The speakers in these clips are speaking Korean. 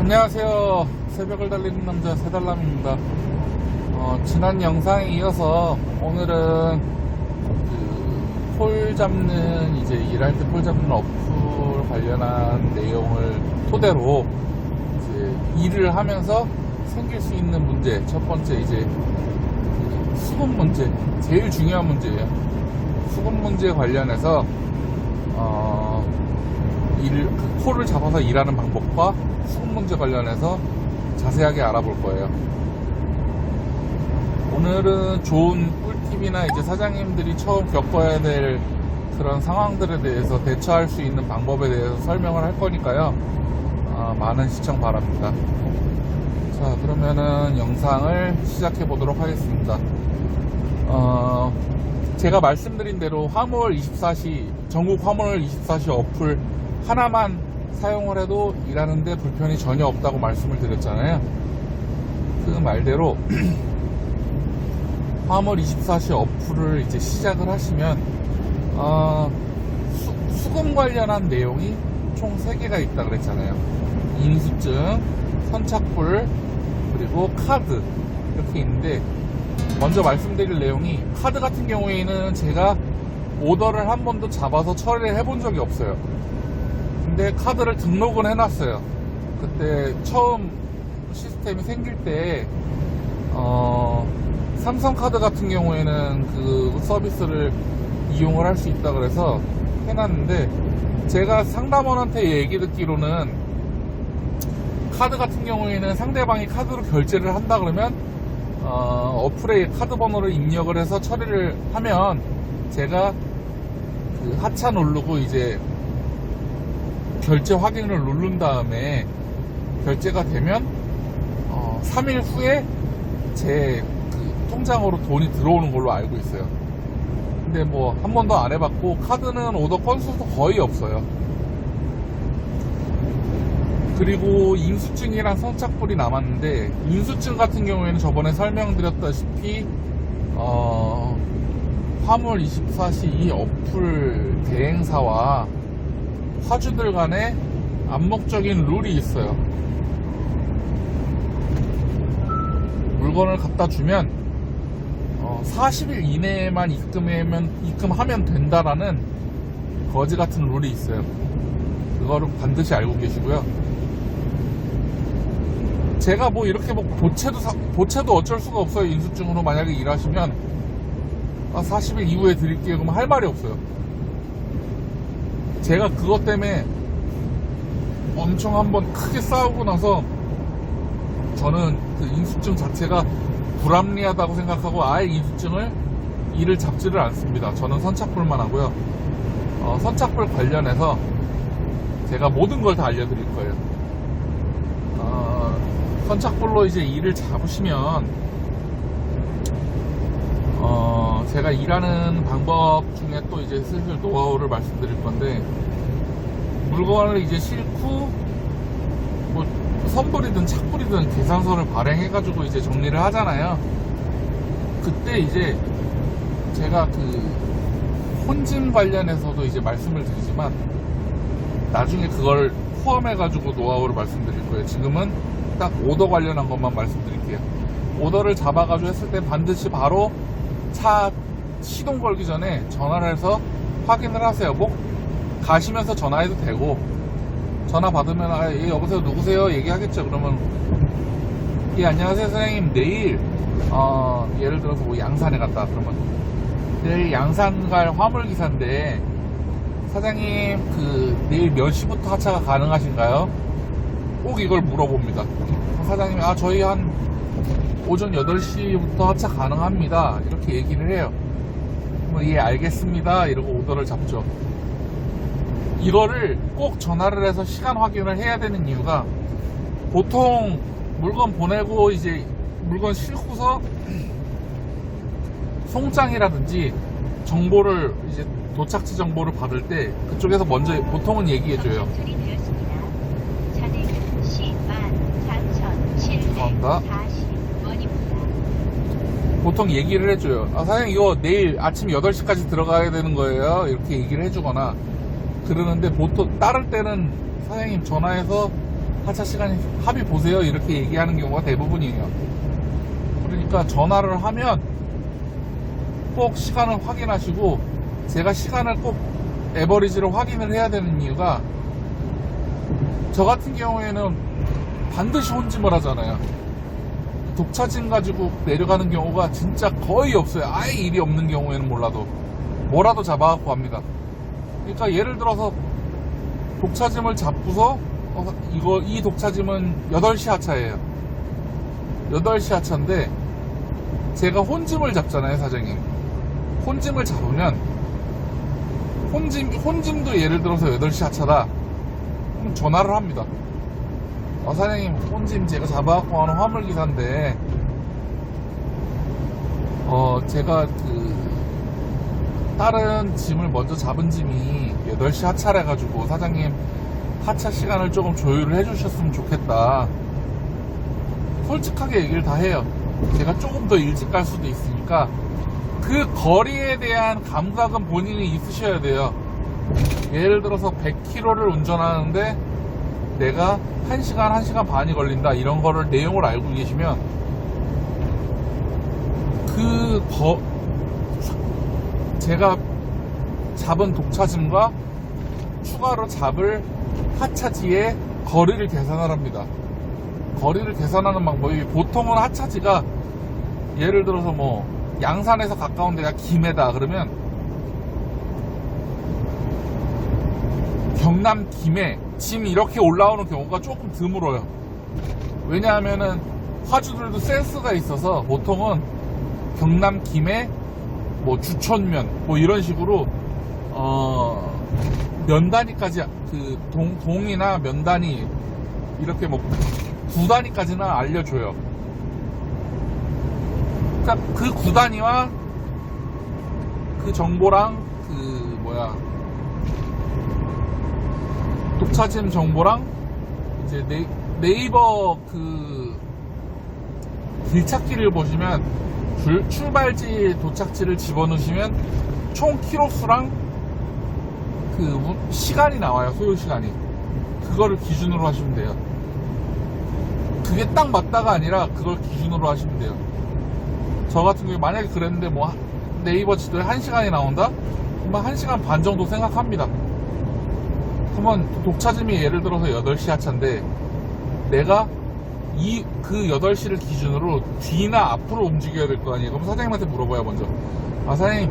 안녕하세요. 새벽을 달리는 남자 새달람입니다. 지난 영상에 이어서 오늘은 폴 잡는 일할 때 폴 잡는 어플 관련한 내용을 토대로 일을 하면서 생길 수 있는 문제, 첫 번째 수급 문제, 제일 중요한 문제예요. 수급 문제 관련해서 폴을 잡아서 일하는 방법과 수급 문제 관련해서 자세하게 알아볼 거예요. 오늘은 좋은 꿀팁이나 사장님들이 처음 겪어야 될 그런 상황들에 대해서 대처할 수 있는 방법에 대해서 설명을 할 거니까요. 많은 시청 바랍니다. 자, 그러면은 영상을 시작해 보도록 하겠습니다. 제가 말씀드린 대로 화물24시, 전국 화물24시 어플 하나만 사용을 해도 일하는데 불편이 전혀 없다고 말씀을 드렸잖아요. 그 말대로 화물24시 어플을 시작을 하시면 수금 관련한 내용이 총 3개가 있다 그랬잖아요. 인수증, 선착불, 그리고 카드 이렇게 있는데, 먼저 말씀드릴 내용이, 카드 같은 경우에는 제가 오더를 한 번도 잡아서 처리를 해본 적이 없어요. 근데 카드를 등록은 해놨어요. 그때 처음 시스템이 생길 때 삼성카드 같은 경우에는 그 서비스를 이용을 할 수 있다 그래서 해놨는데, 제가 상담원한테 얘기 듣기로는 카드 같은 경우에는 상대방이 카드로 결제를 한다 그러면 어플에 카드 번호를 입력을 해서 처리를 하면 제가 그 하차 누르고 결제 확인을 누른 다음에 결제가 되면 3일 후에 제 통장으로 돈이 들어오는 걸로 알고 있어요. 근데 한 번도 안 해봤고, 카드는 오더 건수도 거의 없어요. 그리고 인수증이랑 선착불이 남았는데, 인수증 같은 경우에는 저번에 설명드렸다시피 화물24시 이 어플 대행사와 화주들 간에 암묵적인 룰이 있어요. 물건을 갖다 주면 40일 이내에만 입금하면 된다라는 거지 같은 룰이 있어요. 그거를 반드시 알고 계시고요. 제가 이렇게 보채도 어쩔 수가 없어요. 인수증으로 만약에 일하시면 40일 이후에 드릴게요 그러면 할 말이 없어요. 제가 그것 때문에 엄청 한번 크게 싸우고 나서, 저는 그 인수증 자체가 불합리하다고 생각하고 아예 일을 잡지를 않습니다. 저는 선착불만 하고요. 선착불 관련해서 제가 모든 걸 다 알려드릴 거예요. 선착불로 일을 잡으시면 제가 일하는 방법 중에 또 슬슬 노하우를 말씀드릴 건데, 물건을 싣고 선불이든 착불이든 계산서를 발행해가지고 정리를 하잖아요. 그때 제가 혼짐 관련해서도 말씀을 드리지만, 나중에 그걸 포함해가지고 노하우를 말씀드릴 거예요. 지금은 딱 오더 관련한 것만 말씀드릴게요. 오더를 잡아가지고 했을 때 반드시 바로 차 시동 걸기 전에 전화를 해서 확인을 하세요. 가시면서 전화해도 되고, 전화 받으면 예, 여보세요, 누구세요? 얘기하겠죠. 그러면 예, 안녕하세요 선생님, 내일 예를 들어서 양산에 갔다 그러면, 내일 양산 갈 화물기사인데 사장님 내일 몇 시부터 하차가 가능하신가요? 꼭 이걸 물어봅니다. 사장님이 저희 한 오전 8시부터 하차 가능합니다 이렇게 얘기를 해요. 예, 알겠습니다 이러고 오더를 잡죠. 이거를 꼭 전화를 해서 시간 확인을 해야 되는 이유가, 보통 물건 보내고 물건 싣고서 송장이라든지 정보를 도착지 정보를 받을 때 그쪽에서 먼저 보통은 얘기해줘요. 죄송합니다. 보통 얘기를 해줘요. 사장님 이거 내일 아침 8시까지 들어가야 되는 거예요 이렇게 얘기를 해주거나 그러는데, 보통 따를 때는 사장님 전화해서 하차 시간 합의 보세요 이렇게 얘기하는 경우가 대부분이에요. 그러니까 전화를 하면 꼭 시간을 확인하시고, 제가 시간을 꼭 에버리지로 확인을 해야 되는 이유가, 저 같은 경우에는 반드시 혼짐을 하잖아요. 독차짐 가지고 내려가는 경우가 진짜 거의 없어요. 아예 일이 없는 경우에는 몰라도 뭐라도 잡아갖고 갑니다. 그러니까 예를 들어서 독차짐을 잡고서 이 독차짐은 8시 하차예요. 8시 하차인데 제가 혼짐을 잡잖아요, 사장님. 혼짐을 잡으면 혼짐도 예를 들어서 8시 하차다. 그럼 전화를 합니다. 사장님, 혼짐 제가 잡아갖고 하는 화물기사인데 제가 다른 짐을 먼저 잡은 짐이 8시 하차를 해가지고 사장님 하차 시간을 조금 조율을 해주셨으면 좋겠다. 솔직하게 얘기를 다 해요. 제가 조금 더 일찍 갈 수도 있으니까 그 거리에 대한 감각은 본인이 있으셔야 돼요. 예를 들어서 100km를 운전하는데 내가 1시간, 1시간 반이 걸린다, 이런 거를 내용을 알고 계시면 제가 잡은 독차짐과 추가로 잡을 하차지의 거리를 계산을 합니다. 거리를 계산하는 방법이, 보통은 하차지가 예를 들어서 뭐 양산에서 가까운 데가 김해다 그러면 경남 김해 짐 이렇게 올라오는 경우가 조금 드물어요. 왜냐하면은 화주들도 센스가 있어서 보통은 경남 김해 뭐 주천면 뭐 이런 식으로 면 단위까지, 동이나 면 단위 이렇게 뭐 9단위까지는 알려줘요. 그러니까 그 9단위와 그 정보랑 독차짐 정보랑 이제 네이버 길찾기를 보시면 출발지 도착지를 집어넣으시면 총 키로수랑 시간이 나와요. 소요 시간이. 그거를 기준으로 하시면 돼요. 그게 딱 맞다가 아니라 그걸 기준으로 하시면 돼요. 저 같은 경우에 만약에 그랬는데 뭐 네이버 지도에 1시간이 나온다? 그러면 1시간 반 정도 생각합니다. 그러면 독차짐이 예를 들어서 8시 하차인데 내가 그 8시를 기준으로 뒤나 앞으로 움직여야 될 거 아니에요. 그럼 사장님한테 물어봐요, 먼저. 사장님,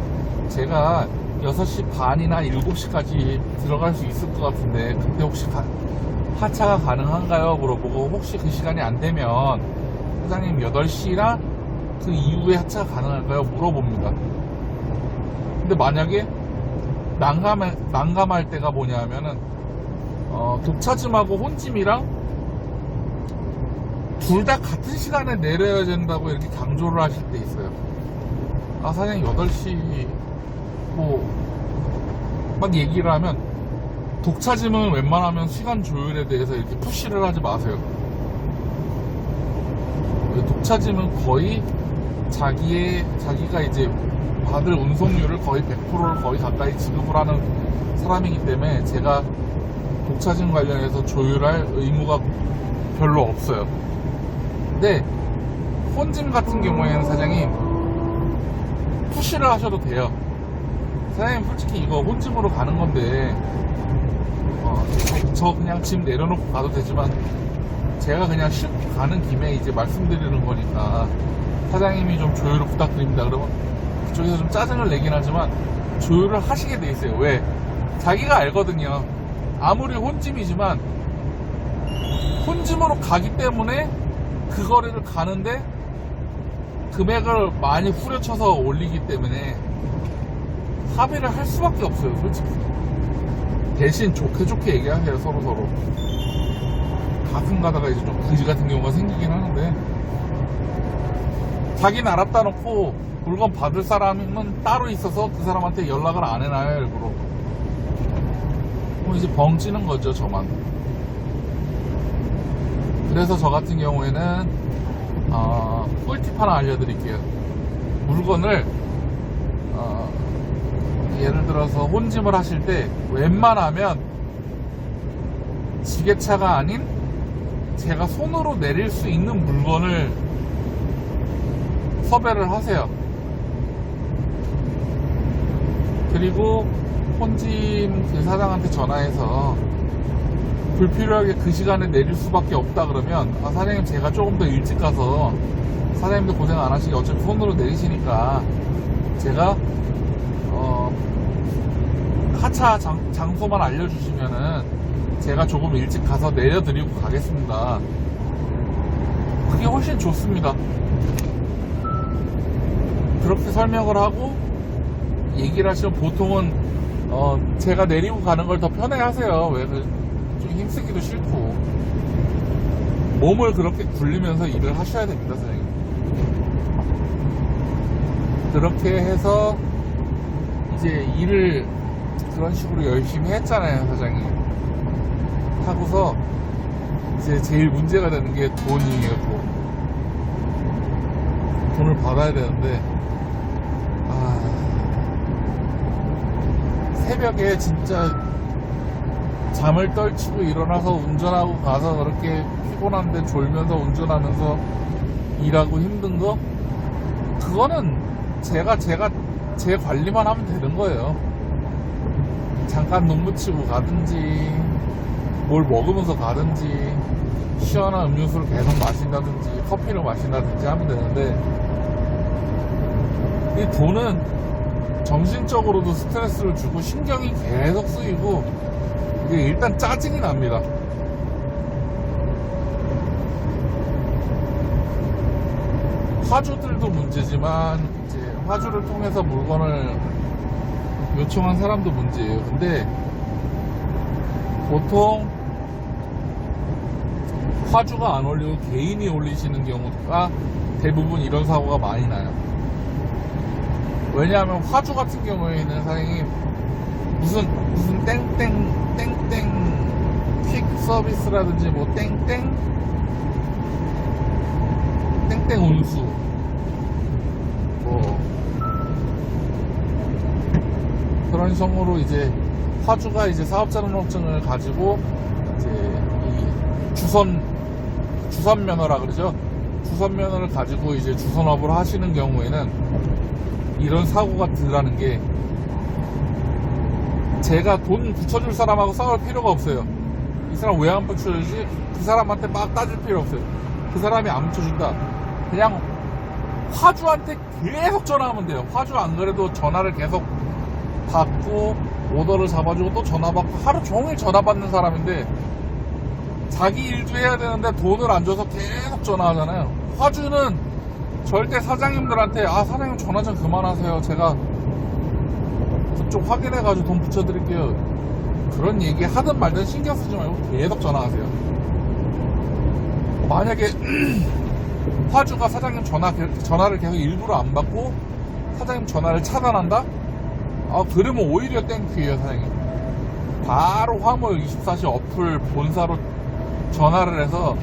제가 6시 반이나 7시까지 들어갈 수 있을 것 같은데 그때 혹시 하차가 가능한가요? 물어보고, 혹시 그 시간이 안 되면 사장님 8시나 그 이후에 하차가 가능할까요? 물어봅니다. 근데 만약에 난감할 때가 뭐냐면은 독차짐하고 혼짐이랑 둘 다 같은 시간에 내려야 된다고 이렇게 강조를 하실 때 있어요. 사장님 8시 막 얘기를 하면, 독차짐은 웬만하면 시간 조율에 대해서 이렇게 푸시를 하지 마세요. 독차짐은 거의 자기가 이제 받을 운송료를 거의 100%를 거의 가까이 지급을 하는 사람이기 때문에 제가 독차짐 관련해서 조율할 의무가 별로 없어요. 근데 혼짐 같은 경우에는 사장님 푸시를 하셔도 돼요. 사장님, 솔직히 이거 혼짐으로 가는 건데 저 그냥 짐 내려놓고 가도 되지만 제가 그냥 가는 김에 이제 말씀드리는 거니까 사장님이 좀 조율을 부탁드립니다. 그러면 그쪽에서 좀 짜증을 내긴 하지만 조율을 하시게 돼 있어요. 왜? 자기가 알거든요. 아무리 혼짐이지만 혼짐으로 가기 때문에 그 거리를 가는데 금액을 많이 후려쳐서 올리기 때문에 합의를 할 수밖에 없어요, 솔직히. 대신 좋게 얘기하세요, 서로. 가끔 가다가 이제 좀 그지 같은 경우가 생기긴 하는데, 자기는 알았다 놓고 물건 받을 사람은 따로 있어서 그 사람한테 연락을 안 해놔요, 일부러. 그럼 이제 벙찌는 거죠, 저만. 그래서 저 같은 경우에는 꿀팁 하나 알려드릴게요. 물건을 예를 들어서 혼짐을 하실 때 웬만하면 지게차가 아닌 제가 손으로 내릴 수 있는 물건을 섭외를 하세요. 그리고 혼짐 그 사장한테 전화해서 불필요하게 그 시간에 내릴 수밖에 없다 그러면, 아, 사장님 제가 조금 더 일찍 가서 사장님도 고생 안 하시게 어차피 손으로 내리시니까 제가 하차 장소만 알려주시면은 제가 조금 일찍 가서 내려드리고 가겠습니다. 그게 훨씬 좋습니다. 그렇게 설명을 하고 얘기를 하시면 보통은 제가 내리고 가는 걸 더 편해 하세요. 왜 좀 힘쓰기도 싫고. 몸을 그렇게 굴리면서 일을 하셔야 됩니다, 선생님. 그렇게 해서 이제 일을 그런 식으로 열심히 했잖아요, 사장님. 하고서 이제 제일 문제가 되는 게 돈이에요. 돈을 받아야 되는데, 새벽에 진짜 잠을 떨치고 일어나서 운전하고 가서 그렇게 피곤한데 졸면서 운전하면서 일하고 힘든 거, 그거는 제가 제 관리만 하면 되는 거예요. 잠깐 눈 붙이고 가든지 뭘 먹으면서 가든지 시원한 음료수를 계속 마신다든지 커피를 마신다든지 하면 되는데, 이 돈은 정신적으로도 스트레스를 주고 신경이 계속 쓰이고 이게 일단 짜증이 납니다. 화주들도 문제지만 이제 화주를 통해서 물건을 요청한 사람도 문제예요. 근데 보통 화주가 안 올리고 개인이 올리시는 경우가 대부분 이런 사고가 많이 나요. 왜냐하면 화주 같은 경우에는 사장님 무슨 땡땡 퀵 서비스라든지 뭐 땡땡 운수 뭐 그런 식으로 이제 화주가 이제 사업자 등록증을 가지고 이제 이 주선 면허라 그러죠. 주선 면허를 가지고 이제 주선업을 하시는 경우에는 이런 사고가 들라는 게, 제가 돈 붙여줄 사람하고 싸울 필요가 없어요. 이 사람 왜 안 붙여주지? 그 사람한테 막 따질 필요 없어요. 그 사람이 안 붙여준다, 그냥 화주한테 계속 전화하면 돼요. 화주 안 그래도 전화를 계속 받고 오더를 잡아주고 또 전화 받고 하루 종일 전화 받는 사람인데, 자기 일도 해야 되는데 돈을 안 줘서 계속 전화하잖아요. 화주는 절대 사장님들한테 사장님 전화 좀 그만하세요, 제가 그쪽 확인해가지고 돈 붙여드릴게요, 그런 얘기 하든 말든 신경 쓰지 말고 계속 전화하세요. 만약에 화주가 사장님 전화를 계속 일부러 안 받고 사장님 전화를 차단한다? 그러면 오히려 땡큐예요, 사장님. 바로 화물24시 어플 본사로 전화를 해서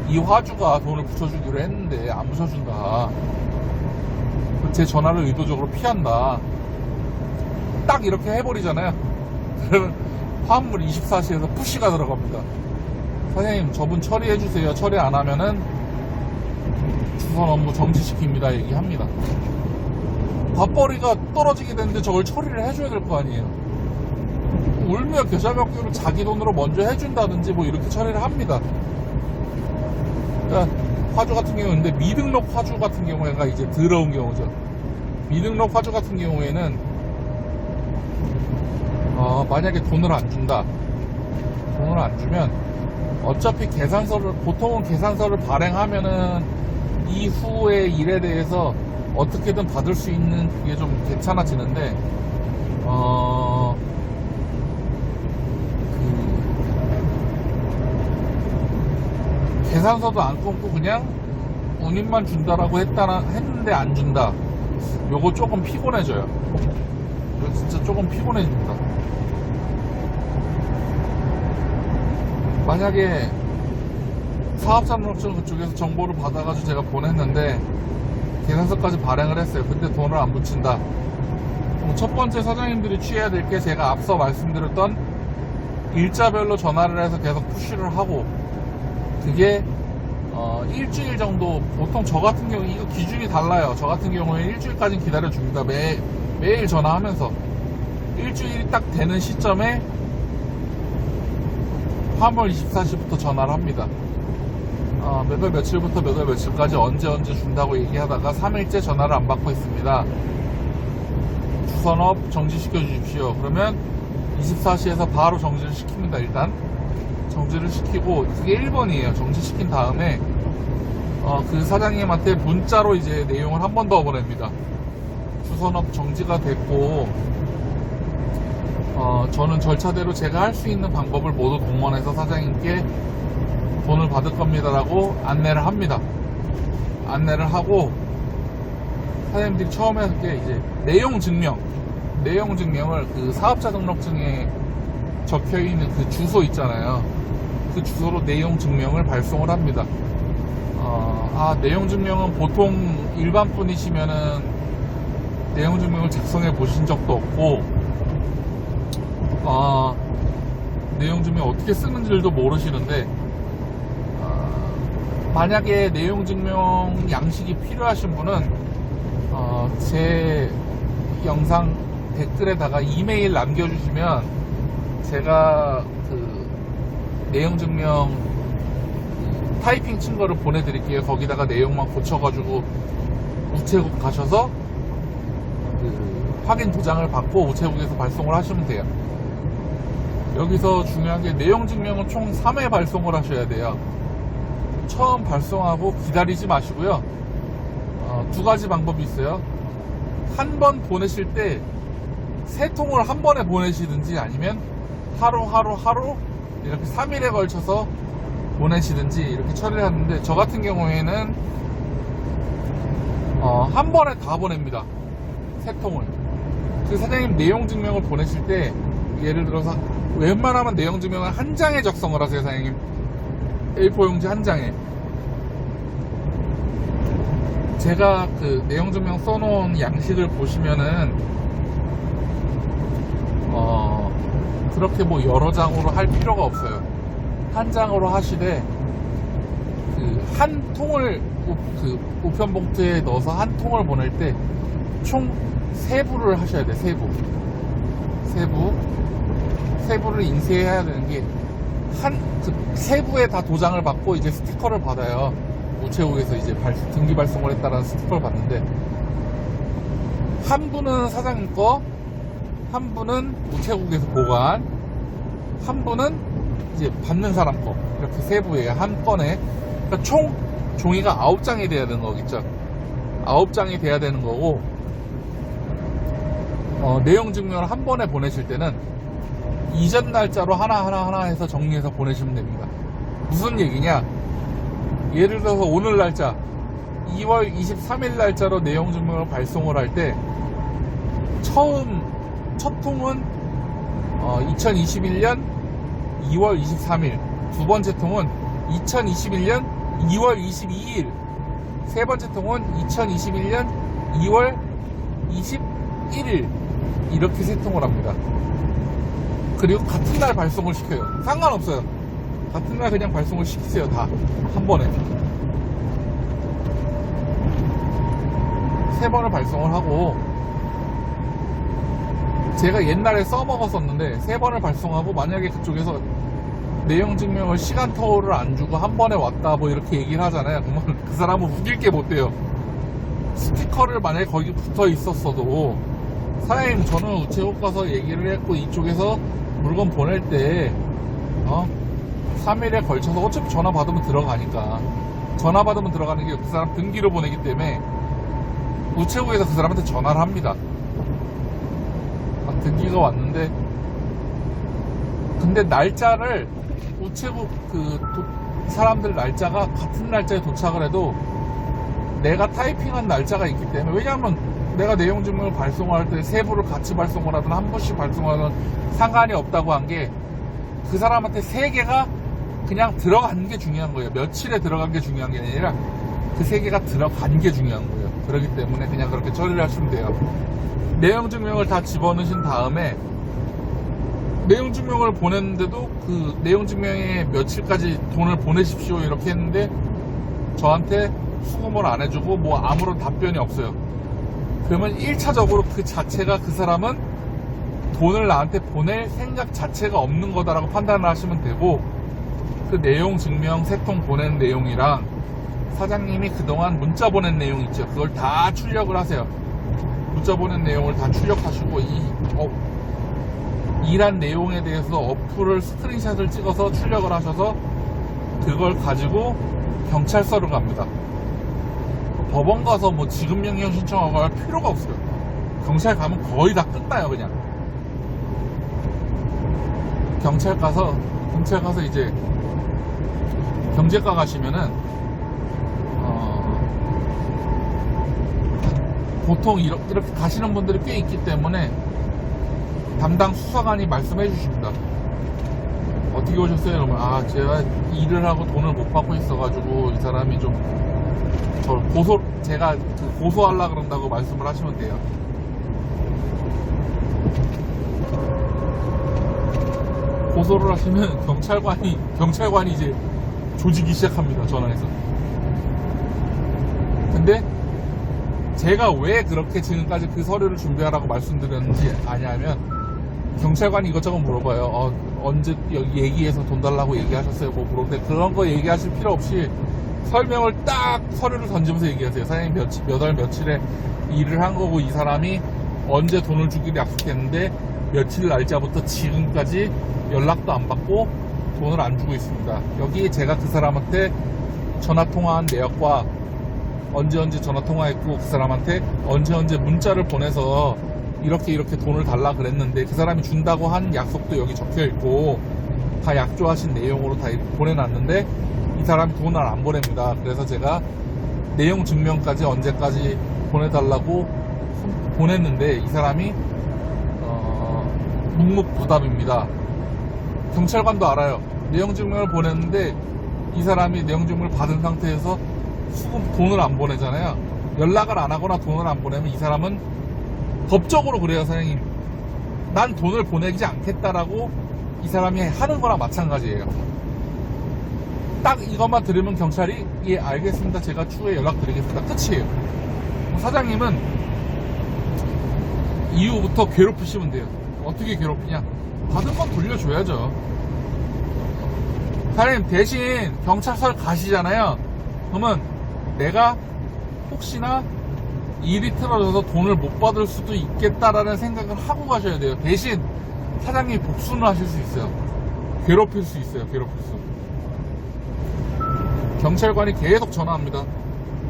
이 화주가 돈을 붙여주기로 했는데 안 붙여준다, 제 전화를 의도적으로 피한다, 딱 이렇게 해버리잖아요. 그러면 화물24시에서 푸시가 들어갑니다. 사장님 저분 처리해주세요, 처리 안 하면은 주선 업무 정지시킵니다 얘기합니다. 밥벌이가 떨어지게 되는데 저걸 처리를 해줘야 될 거 아니에요. 울며 겨자먹기로 자기 돈으로 먼저 해준다든지 뭐 이렇게 처리를 합니다. 그러니까 화주 같은 경우는, 근데 미등록 화주 같은 경우가 이제 더러운 경우죠. 미등록 화주 같은 경우에는 만약에 돈을 안 준다, 돈을 안 주면 어차피 보통은 계산서를 발행하면은 이후의 일에 대해서 어떻게든 받을 수 있는 그게 좀 괜찮아지는데, 계산서도 안 끊고 그냥 운임만 준다라고 했는데 안 준다, 요거 조금 피곤해져요. 이거 진짜 조금 피곤해집니다. 만약에 사업자 등록증 그쪽에서 정보를 받아가지고 제가 보냈는데 계산서까지 발행을 했어요. 근데 돈을 안 붙인다. 첫 번째 사장님들이 취해야 될 게, 제가 앞서 말씀드렸던 일자별로 전화를 해서 계속 푸시를 하고 그게 일주일 정도, 보통 저 같은 경우 이거 기준이 달라요. 저 같은 경우에 일주일까지 기다려 줍니다. 매일 전화하면서 일주일이 딱 되는 시점에 화물 24시부터 전화를 합니다. 몇 월 며칠부터 몇 월 며칠까지 언제 준다고 얘기하다가 3일째 전화를 안 받고 있습니다. 주선업 정지시켜 주십시오. 그러면 24시에서 바로 정지를 시킵니다. 일단 정지를 시키고, 그게 1번이에요. 정지시킨 다음에 그 사장님한테 문자로 이제 내용을 한 번 더 보냅니다. 주선업 정지가 됐고 저는 절차대로 제가 할 수 있는 방법을 모두 동원해서 사장님께 돈을 받을 겁니다라고 안내를 합니다. 안내를 하고, 사장님들이 처음에 할 게 이제 내용 증명을 그 사업자 등록증에 적혀 있는 그 주소 있잖아요. 그 주소로 내용 증명을 발송을 합니다. 내용 증명은 보통 일반 분이시면은 내용 증명을 작성해 보신 적도 없고, 내용 증명 어떻게 쓰는지도 모르시는데, 만약에 내용 증명 양식이 필요하신 분은 제 영상 댓글에다가 이메일 남겨주시면 제가 그 내용 증명 타이핑 친 거를 보내드릴게요. 거기다가 내용만 고쳐가지고 우체국 가셔서 그 확인 도장을 받고 우체국에서 발송을 하시면 돼요. 여기서 중요한 게 내용 증명은 총 3회 발송을 하셔야 돼요. 처음 발송하고 기다리지 마시고요. 두 가지 방법이 있어요. 한 번 보내실 때 세 통을 한 번에 보내시든지, 아니면 하루 이렇게 3일에 걸쳐서 보내시든지 이렇게 처리를 하는데, 저 같은 경우에는 한 번에 다 보냅니다. 세 통을. 그 사장님 내용 증명을 보내실 때 예를 들어서 웬만하면 내용 증명을 한 장에 작성을 하세요. 사장님 A4 용지 한 장에. 제가 그 내용 증명 써놓은 양식을 보시면은 그렇게 뭐 여러 장으로 할 필요가 없어요. 한 장으로 하시되, 그 한 통을 그 우편 봉투에 넣어서 한 통을 보낼 때 총 3부를 하셔야 돼요. 3부를 인쇄해야 되는 게, 그 3부에 다 도장을 받고 이제 스티커를 받아요. 우체국에서 이제 등기 발송을 했다라는 스티커를 받는데, 한 부는 사장님 거, 한 부는 우체국에서 보관, 한 부는 이제 받는 사람 거, 이렇게 3부예요. 한 건에. 그러니까 총 종이가 9장이 돼야 되는 거겠죠. 9장이 돼야 되는 거고, 내용 증명을 한 번에 보내실 때는 이전 날짜로 하나 해서 정리해서 보내시면 됩니다. 무슨 얘기냐? 예를 들어서 오늘 날짜 2월 23일 날짜로 내용 증명을 발송을 할 때, 첫 통은 2021년 2월 23일, 두 번째 통은 2021년 2월 22일, 세 번째 통은 2021년 2월 21일, 이렇게 세 통을 합니다. 그리고 같은 날 발송을 시켜요. 상관없어요. 같은 날 그냥 발송을 시키세요. 다 한 번에 3번을 발송을 하고, 제가 옛날에 써먹었었는데 3번을 발송하고, 만약에 그쪽에서 내용 증명을 시간터를 안 주고 한 번에 왔다 뭐 이렇게 얘기를 하잖아요. 그러면 그 사람은 우길 게 못 돼요. 스티커를 만약에 거기 붙어 있었어도, 사장님 저는 우체국 가서 얘기를 했고 이쪽에서 물건 보낼 때 3일에 걸쳐서 어차피 전화 받으면 들어가니까, 전화 받으면 들어가는 게 그 사람 등기로 보내기 때문에 우체국에서 그 사람한테 전화를 합니다. 등기가 왔는데, 근데 날짜를 우체국 사람들 날짜가 같은 날짜에 도착을 해도 내가 타이핑한 날짜가 있기 때문에, 왜냐하면 내가 내용 증명을 발송할 때 3부를 같이 발송을 하든 한 부씩 발송하든 상관이 없다고 한 게, 그 사람한테 3개가 그냥 들어간 게 중요한 거예요. 며칠에 들어간 게 중요한 게 아니라 그 3개가 들어간 게 중요한 거예요. 그렇기 때문에 그냥 그렇게 처리를 하시면 돼요. 내용 증명을 다 집어넣으신 다음에 내용 증명을 보냈는데도 그 내용 증명에 며칠까지 돈을 보내십시오 이렇게 했는데 저한테 수금을 안 해주고 뭐 아무런 답변이 없어요. 그러면 1차적으로 그 자체가 그 사람은 돈을 나한테 보낼 생각 자체가 없는 거다라고 판단을 하시면 되고, 그 내용 증명 3통 보낸 내용이랑 사장님이 그동안 문자 보낸 내용 있죠, 그걸 다 출력을 하세요. 문자 보낸 내용을 다 출력하시고 일한 내용에 대해서 어플을 스크린샷을 찍어서 출력을 하셔서 그걸 가지고 경찰서를 갑니다. 법원 가서 뭐 지급명령 신청하고 할 필요가 없어요. 경찰 가면 거의 다 끝나요. 그냥 경찰 가서 이제 경제과 가시면은 보통 이렇게 가시는 분들이 꽤 있기 때문에 담당 수사관이 말씀해 주십니다. 어떻게 오셨어요? 그러면 제가 일을 하고 돈을 못 받고 있어가지고 이 사람이 좀 제가 고소하려고 그런다고 말씀을 하시면 돼요. 고소를 하시면 경찰관이 이제 조지기 시작합니다. 전화해서. 근데 제가 왜 그렇게 지금까지 그 서류를 준비하라고 말씀드렸는지 아냐면, 경찰관이 이것저것 물어봐요. 언제 여기 얘기해서 돈 달라고 얘기하셨어요? 뭐 물어보는데 그런 거 얘기하실 필요 없이 설명을 딱 서류를 던지면서 얘기하세요. 사장님 몇 월 며칠에 일을 한 거고 이 사람이 언제 돈을 주기로 약속했는데 며칠 날짜부터 지금까지 연락도 안 받고 돈을 안 주고 있습니다. 여기 제가 그 사람한테 전화통화한 내역과 언제 전화통화했고 그 사람한테 언제 문자를 보내서 이렇게 돈을 달라 그랬는데 그 사람이 준다고 한 약속도 여기 적혀있고 다 약조하신 내용으로 다 보내놨는데 이 사람이 돈을 안 보냅니다. 그래서 제가 내용 증명까지 언제까지 보내달라고 보냈는데 이 사람이 묵묵부답입니다. 경찰관도 알아요. 내용 증명을 보냈는데 이 사람이 내용 증명을 받은 상태에서 돈을 안 보내잖아요. 연락을 안 하거나 돈을 안 보내면 이 사람은 법적으로 그래요. 사장님, 난 돈을 보내지 않겠다라고 이 사람이 하는 거랑 마찬가지예요. 딱 이것만 들으면 경찰이 예 알겠습니다, 제가 추후에 연락드리겠습니다, 끝이에요. 사장님은 이후부터 괴롭히시면 돼요. 어떻게 괴롭히냐, 받은 건 돌려줘야죠. 사장님 대신 경찰서 가시잖아요. 그러면 내가 혹시나 일이 틀어져서 돈을 못 받을 수도 있겠다라는 생각을 하고 가셔야 돼요. 대신 사장님이 복수는 하실 수 있어요. 괴롭힐 수 있어요. 경찰관이 계속 전화합니다.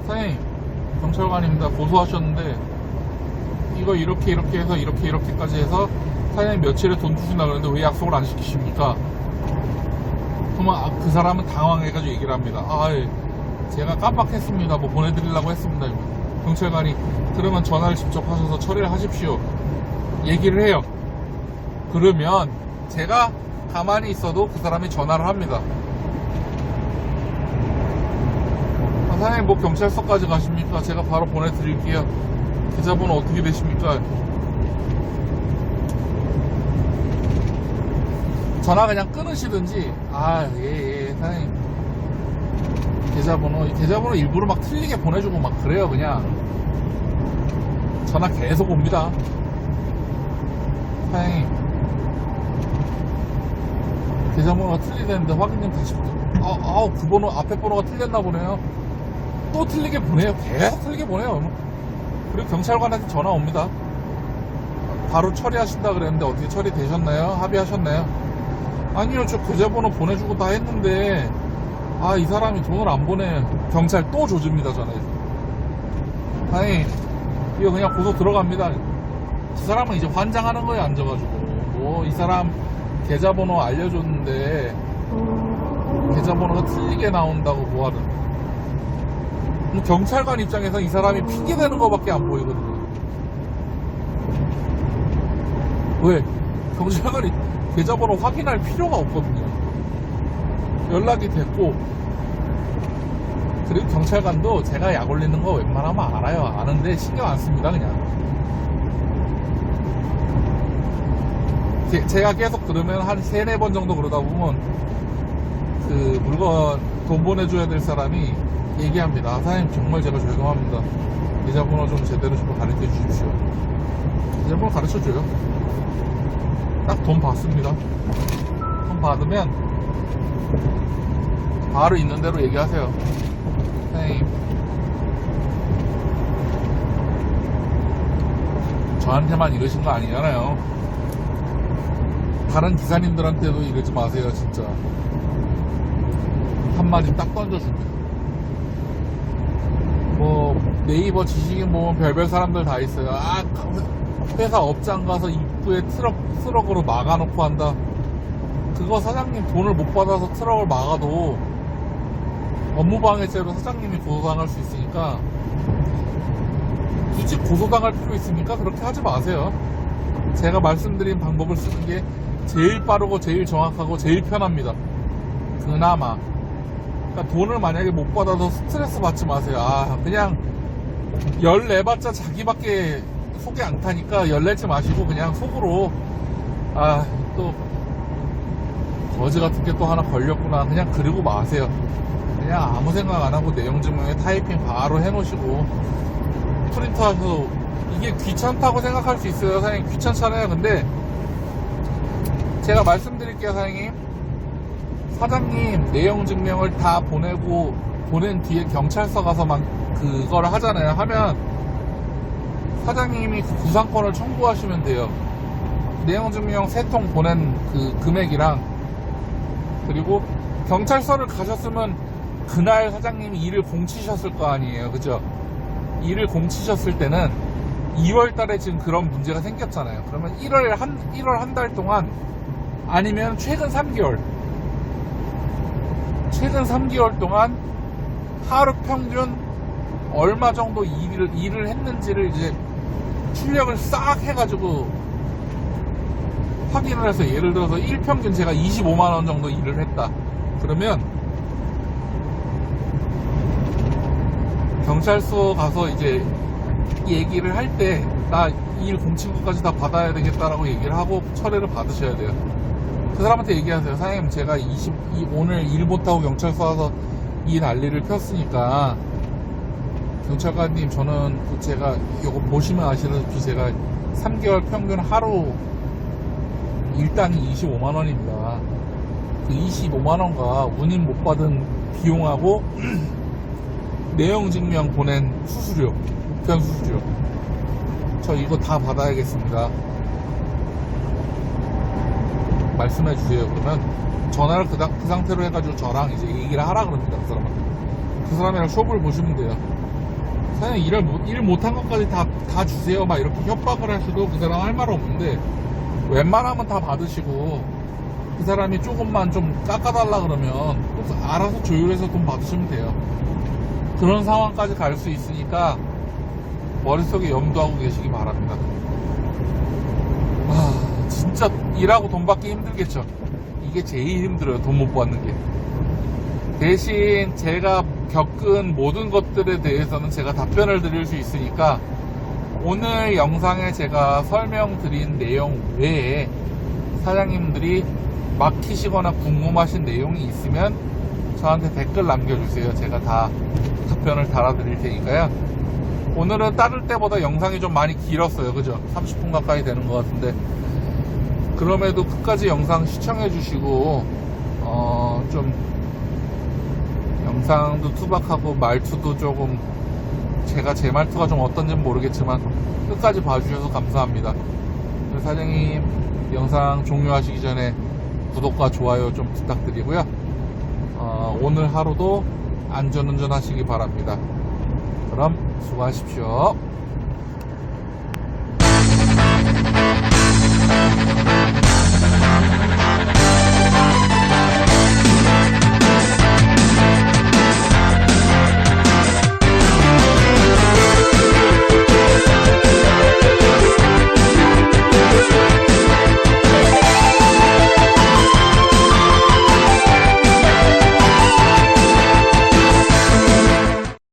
사장님, 경찰관입니다. 고소하셨는데 이거 이렇게 해서 이렇게까지 해서 사장님 며칠에 돈 주신다 그러는데 왜 약속을 안 시키십니까? 그러면 그 사람은 당황해가지고 얘기를 합니다. 제가 깜빡했습니다. 뭐 보내드리려고 했습니다. 경찰관이 그러면 전화를 직접 하셔서 처리를 하십시오, 얘기를 해요. 그러면 제가 가만히 있어도 그 사람이 전화를 합니다. 사장님 뭐 경찰서까지 가십니까? 제가 바로 보내드릴게요. 계좌번호 어떻게 되십니까? 전화 그냥 끊으시든지 예 사장님 계좌번호 일부러 막 틀리게 보내주고 막 그래요. 그냥 전화 계속 옵니다. 사장님 계좌번호가 틀리다는데 확인 좀 다시 그 번호 앞에 번호가 틀렸나 보네요. 또 틀리게 보내요. 계속 틀리게 보내요. 그리고 경찰관한테 전화 옵니다. 바로 처리하신다 그랬는데 어떻게 처리되셨나요? 합의하셨나요? 아니요, 저 계좌번호 보내주고 다 했는데 이 사람이 돈을 안 보내. 경찰 또 조집니다. 전화해서 사장님 이거 그냥 고소 들어갑니다. 그 사람은 이제 환장하는 거예요. 앉아가지고 뭐 이 사람 계좌번호 알려줬는데 계좌번호가 틀리게 나온다고 뭐하든. 경찰관 입장에서 이 사람이 핑계대는 거밖에 안 보이거든요. 왜? 경찰관이 계좌번호 확인할 필요가 없거든요. 연락이 됐고, 그리고 경찰관도 제가 약 올리는 거 웬만하면 알아요. 아는데 신경 안 씁니다. 그냥 제가 계속 들으면 한 3-4번 정도 그러다 보면 그 물건 돈 보내줘야 될 사람이 얘기합니다. 사장님 정말 제가 죄송합니다. 계좌번호 좀 제대로 좀 가르쳐 주십시오. 계좌번호 가르쳐 줘요. 딱 돈 받습니다. 돈 받으면 바로 있는 대로 얘기하세요. 사장님 저한테만 이러신 거 아니잖아요. 다른 기사님들한테도 이러지 마세요. 진짜 한마디 딱 던져줍니다. 뭐 네이버 지식인 보면 별별 사람들 다 있어요. 아, 회사 업장 가서 입구에 트럭으로 막아놓고 한다. 그거 사장님 돈을 못 받아서 트럭을 막아도 업무방해죄로 사장님이 고소당할 수 있으니까 굳이 고소당할 필요 있습니까? 그렇게 하지 마세요. 제가 말씀드린 방법을 쓰는 게 제일 빠르고 제일 정확하고 제일 편합니다. 그나마. 그러니까 돈을 만약에 못 받아서 스트레스 받지 마세요. 아, 그냥 열 내봤자 자기밖에 속이 안 타니까 열 내지 마시고 그냥 속으로 아, 또 거지 같은 게 또 하나 걸렸구나. 그냥 그러고 마세요. 그냥 아무 생각 안 하고 내용 증명에 타이핑 바로 해놓으시고 프린트하셔서 이게 귀찮다고 생각할 수 있어요. 사장님 귀찮잖아요. 근데 제가 말씀드릴게요. 사장님 내용 증명을 다 보낸 뒤에 경찰서 가서 막 그걸 하잖아요. 하면 사장님이 그 구상권을 청구하시면 돼요. 내용 증명 3통 보낸 그 금액이랑 그리고 경찰서를 가셨으면 그날 사장님이 일을 공치셨을 거 아니에요. 그죠? 일을 공치셨을 때는 2월 달에 지금 그런 문제가 생겼잖아요. 그러면 1월 한 달 동안 아니면 최근 3개월 동안 하루 평균 얼마 정도 일을 했는지를 이제 출력을 싹 해가지고 확인을 해서 예를 들어서 일평균 제가 25만원 정도 일을 했다. 그러면 경찰서 가서 이제 얘기를 할 때 나 일 공친구까지 다 받아야 되겠다라고 얘기를 하고 철회를 받으셔야 돼요. 그 사람한테 얘기하세요. 사장님 제가 오늘 일 못하고 경찰서 와서 이 난리를 폈으니까 경찰관님 저는 제가 요거 보시면 아시다시피 제가 3개월 평균 하루 일당이 25만원입니다. 그 25만원과 운임 못 받은 비용하고 내용 증명 보낸 수수료, 우편 수수료 저 이거 다 받아야겠습니다. 말씀해 주세요. 그러면 전화를 그 상태로 해가지고 저랑 이제 얘기를 하라 그럽니다. 그 사람한테. 그 사람이랑 쇼부를 보시면 돼요. 사장님 일 못한 것까지 다 주세요. 막 이렇게 협박을 할 수도 그 사람 할 말 없는데 웬만하면 다 받으시고 그 사람이 조금만 좀 깎아달라 그러면 알아서 조율해서 돈 받으시면 돼요. 그런 상황까지 갈 수 있으니까 머릿속에 염두하고 계시기 바랍니다. 진짜 일하고 돈 받기 힘들겠죠. 이게 제일 힘들어요. 돈 못 받는 게. 대신 제가 겪은 모든 것들에 대해서는 제가 답변을 드릴 수 있으니까 오늘 영상에 제가 설명드린 내용 외에 사장님들이 막히시거나 궁금하신 내용이 있으면 저한테 댓글 남겨주세요. 제가 다 답변을 달아드릴 테니까요. 오늘은 다를 때보다 영상이 좀 많이 길었어요. 그죠? 30분 가까이 되는 것 같은데 그럼에도 끝까지 영상 시청해 주시고 좀 영상도 투박하고 말투도 조금 제가 제 말투가 좀 어떤지는 모르겠지만 끝까지 봐주셔서 감사합니다. 사장님 영상 종료하시기 전에 구독과 좋아요 좀 부탁드리고요. 오늘 하루도 안전운전 하시기 바랍니다. 그럼 수고하십시오.